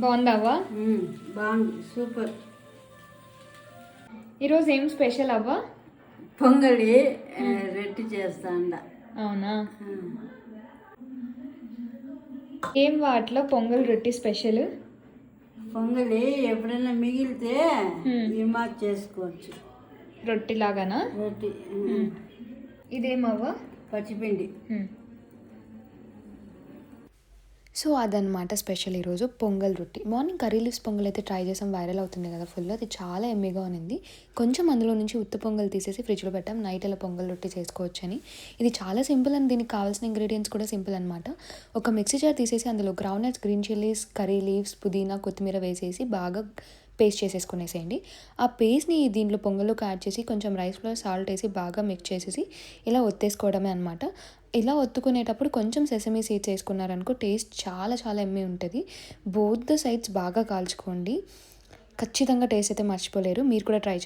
బాగుందావా? బాగుంది, సూపర్. ఈరోజు ఏం స్పెషల్ అవ్వా? పొంగలి రెట్టి చేస్తాండ. అవునా? ఏం వాటిలో పొంగల్ రొట్టి స్పెషల్? పొంగలి ఎప్పుడైనా మిగిలితే ఈ మాట చేసుకోవచ్చు. రొట్టి లాగానా? రొట్టి. ఇదేమవ్వా? పచ్చిపిండి. సో అదనమాట స్పెషల్ ఈరోజు పొంగల్ రొట్టి. మార్నింగ్ కర్రీ లీవ్స్ పొంగల్ అయితే ట్రై చేసాం, వైరల్ అవుతుంది కదా ఫుల్. అది చాలా ఎమ్మీగా ఉన్నింది. కొంచెం అందులో నుంచి ఉత్త పొంగల్ తీసేసి ఫ్రిడ్జ్లో పెట్టాం, నైట్ ఇలా పొంగల్ రొట్టి చేసుకోవచ్చని. ఇది చాలా సింపుల్ అండ్ దీనికి కావాల్సిన ఇంగ్రీడియంట్స్ కూడా సింపుల్ అనమాట. ఒక మిక్సీ జార్ తీసేసి అందులో groundnuts, green chillies, curry leaves, పుదీనా, కొత్తిమీర వేసేసి బాగా పేస్ట్ చేసేసుకునేసేయండి. ఆ పేస్ట్ని దీంట్లో పొంగల్లోకి యాడ్ చేసి కొంచెం రైస్ ఫ్లోర్, సాల్ట్ వేసి బాగా మిక్స్ చేసేసి ఇలా ఒత్తేసుకోవడమే అనమాట. ఇలా ఒత్తుకునేటప్పుడు కొంచెం సెసమీ సీడ్స్ వేసుకున్నారనుకో టేస్ట్ చాలా చాలా ఎమ్మీ ఉంటుంది. బోత్ ద సైడ్స్ బాగా కాల్చుకోండి, ఖచ్చితంగా టేస్ట్ అయితే మర్చిపోలేరు. మీరు కూడా ట్రై చేయండి.